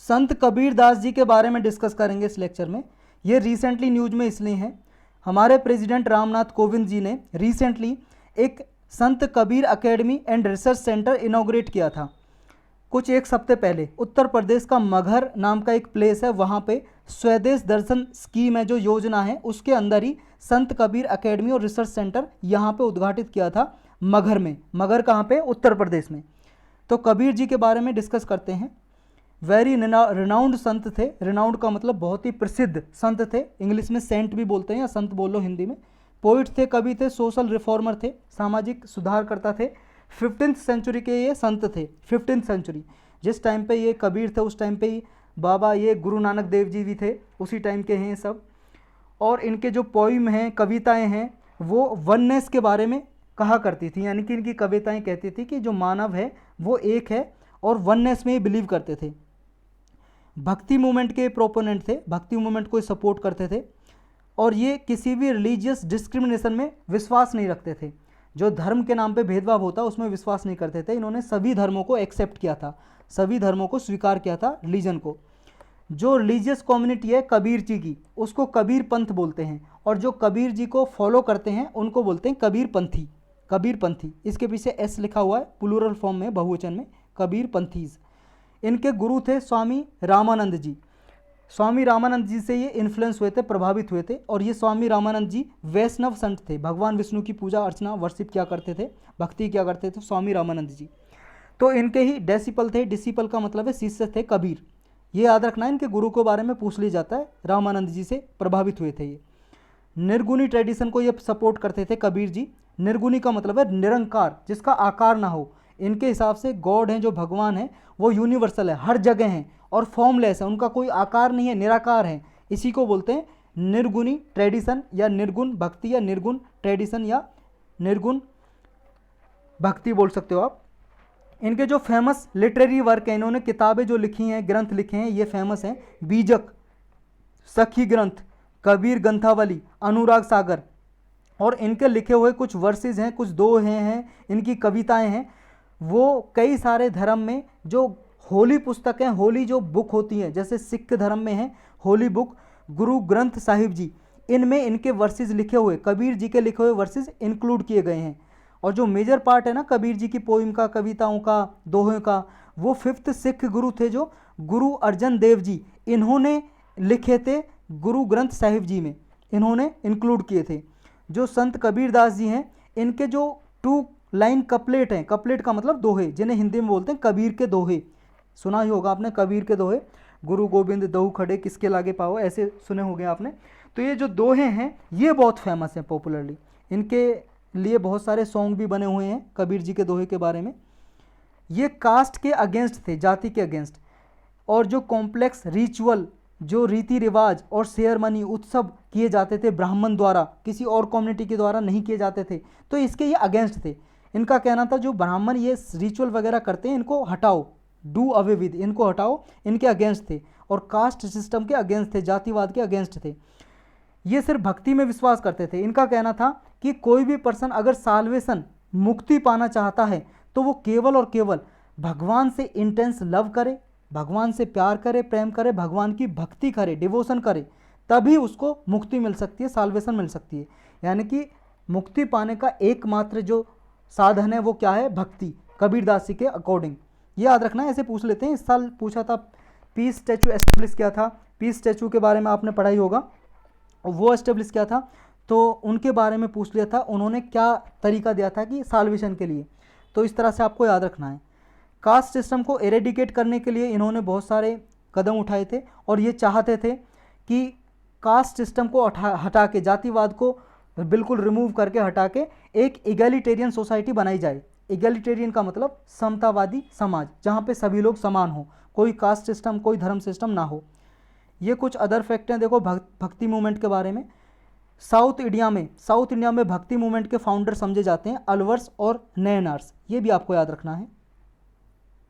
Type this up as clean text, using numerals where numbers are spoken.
संत कबीर दास जी के बारे में डिस्कस करेंगे इस लेक्चर में। ये रिसेंटली न्यूज में इसलिए है, हमारे प्रेसिडेंट रामनाथ कोविंद जी ने रिसेंटली एक संत Kabir academy and research centre inaugurate किया था कुछ एक हफ्ते पहले। उत्तर प्रदेश का मगहर नाम का एक प्लेस है, वहाँ पे स्वदेश दर्शन स्कीम है जो योजना है, उसके अंदर ही संत कबीर एकेडमी और रिसर्च सेंटर यहाँ पे उद्घाटित किया था मगहर में। मगहर कहाँ पे? उत्तर प्रदेश में। तो कबीर जी के बारे में डिस्कस करते हैं। वेरी रिनाउंड संत थे। रिनाउंड का मतलब बहुत ही प्रसिद्ध संत थे, इंग्लिश में सेंट भी बोलते हैं या संत बोल लो हिंदी में। पोइट थे, कवि थे, सोशल रिफॉर्मर थे, सामाजिक सुधारकर्ता थे। 15th सेंचुरी के ये संत थे। 15th सेंचुरी जिस टाइम पे ये कबीर थे उस टाइम पे ही बाबा ये गुरु नानक देव जी भी थे, उसी टाइम के हैं सब। और इनके जो पोइम हैं, कविताएं हैं, वो वननेस के बारे में कहा करती थी, यानी कि इनकी कविताएं कहती थी कि जो मानव है वो एक है और वननेस में ही बिलीव करते थे। भक्ति मूवमेंट के प्रोपोनेंट थे, भक्ति मूवमेंट को सपोर्ट करते थे और ये किसी भी रिलीजियस डिस्क्रिमिनेशन में विश्वास नहीं रखते थे। जो धर्म के नाम पे भेदभाव होता उसमें विश्वास नहीं करते थे। इन्होंने सभी धर्मों को एक्सेप्ट किया था, सभी धर्मों को स्वीकार किया था, रिलीजन को। जो रिलीजियस कम्युनिटी है कबीर जी की, उसको कबीर पंथ बोलते हैं, और जो कबीर जी को फॉलो करते हैं उनको बोलते हैं कबीर पंथी। कबीर पंथी, इसके पीछे एस लिखा हुआ है प्लूरल फॉर्म में, बहुवचन में, कबीर पंथीज। इनके गुरु थे स्वामी रामानंद जी। स्वामी रामानंद जी से ये इन्फ्लुएंस हुए थे, प्रभावित हुए थे। और ये स्वामी रामानंद जी वैष्णव संत थे, भगवान विष्णु की पूजा अर्चना वर्शिप किया करते थे, भक्ति किया करते थे स्वामी रामानंद जी। तो इनके ही डिसिपल थे, डिसिपल का मतलब है शिष्य थे कबीर। ये याद रखना है, इनके गुरु के बारे में पूछ लिया जाता है। रामानंद जी से प्रभावित हुए थे ये। निर्गुणी ट्रेडिशन को ये सपोर्ट करते थे कबीर जी। निर्गुणी का मतलब है निरंकार, जिसका आकार ना हो। इनके हिसाब से गॉड हैं, जो भगवान है, वो यूनिवर्सल है, हर जगह हैं और फॉर्मलेस है, उनका कोई आकार नहीं है, निराकार है। इसी को बोलते हैं निर्गुणी ट्रेडिशन या निर्गुण भक्ति या निर्गुण ट्रेडिशन या निर्गुण भक्ति बोल सकते हो आप। इनके जो फेमस लिटरेरी वर्क हैं, इन्होंने किताबें जो लिखी हैं, ग्रंथ लिखे हैं, ये फेमस हैं। बीजक, सखी ग्रंथ, कबीर ग्रंथावली, अनुराग सागर। और इनके लिखे हुए कुछ वर्सेस हैं, कुछ दोहे हैं, इनकी कविताएं हैं। वो कई सारे धर्म में जो होली पुस्तकें, होली जो बुक होती हैं, जैसे सिख धर्म में है होली बुक, गुरु ग्रंथ साहिब जी, इनमें इनके वर्सेस लिखे हुए, कबीर जी के लिखे हुए वर्सेस इंक्लूड किए गए हैं। और जो मेजर पार्ट है ना कबीर जी की पोइम का, कविताओं का, दोहों का, वो 5th सिख गुरु थे जो गुरु अर्जन देव जी, इन्होंने लिखे थे गुरु ग्रंथ साहिब जी में, इन्होंने इंक्लूड किए थे। जो संत कबीर दास जी हैं, इनके जो 2 लाइन कपलेट हैं, कपलेट का मतलब दोहे, जिन्हें हिंदी में बोलते हैं कबीर के दोहे। सुना ही होगा आपने कबीर के दोहे, गुरु गोविंद दहु खड़े किसके लागे पाओ, ऐसे सुने होंगे आपने। तो ये जो दोहे हैं ये बहुत फेमस हैं पॉपुलरली, इनके लिए बहुत सारे सॉन्ग भी बने हुए हैं कबीर जी के दोहे के बारे में। ये कास्ट के अगेंस्ट थे, जाति के अगेंस्ट। और जो कॉम्प्लेक्स रिचुअल, जो रीति रिवाज और सेरेमनी, उत्सव किए जाते थे ब्राह्मण द्वारा, किसी और कम्युनिटी के द्वारा नहीं किए जाते थे, तो इसके ये अगेंस्ट थे। इनका कहना था जो ब्राह्मण ये रिचुअल वगैरह करते हैं इनको हटाओ, डू अवे विद, इनको हटाओ, इनके अगेंस्ट थे। और कास्ट सिस्टम के अगेंस्ट थे, जातिवाद के अगेंस्ट थे। ये सिर्फ भक्ति में विश्वास करते थे। इनका कहना था कि कोई भी पर्सन अगर साल्वेशन, मुक्ति पाना चाहता है, तो वो केवल और केवल भगवान से इंटेंस लव करे, भगवान से प्यार करे, प्रेम करे, भगवान की भक्ति करे, डिवोशन करे, तभी उसको मुक्ति मिल सकती है, साल्वेशन मिल सकती है। यानी कि मुक्ति पाने का एकमात्र जो साधन है वो क्या है? भक्ति, कबीरदास जी के अकॉर्डिंग। ये याद रखना है, ऐसे पूछ लेते हैं। इस साल पूछा था पीस स्टैचू एस्टेब्लिश किया था, पीस स्टैचू के बारे में आपने पढ़ाई होगा, वो एस्टेब्लिश किया था, तो उनके बारे में पूछ लिया था उन्होंने क्या तरीका दिया था कि साल्वेशन के लिए। तो इस तरह से आपको याद रखना है। कास्ट सिस्टम को एरेडिकेट करने के लिए इन्होंने बहुत सारे कदम उठाए थे और ये चाहते थे कि कास्ट सिस्टम को हटा के, जातिवाद को बिल्कुल रिमूव करके, हटा के एक इगैलिटेरियन सोसाइटी बनाई जाए। इगैलिटेरियन का मतलब समतावादी समाज, जहाँ पे सभी लोग समान हो, कोई कास्ट सिस्टम, कोई धर्म सिस्टम ना हो। ये कुछ अदर फैक्ट हैं, देखो भक्ति मूवमेंट के बारे में। साउथ इंडिया में भक्ति मूवमेंट के फाउंडर समझे जाते हैं अलवर्स और नयनार्स, ये भी आपको याद रखना है।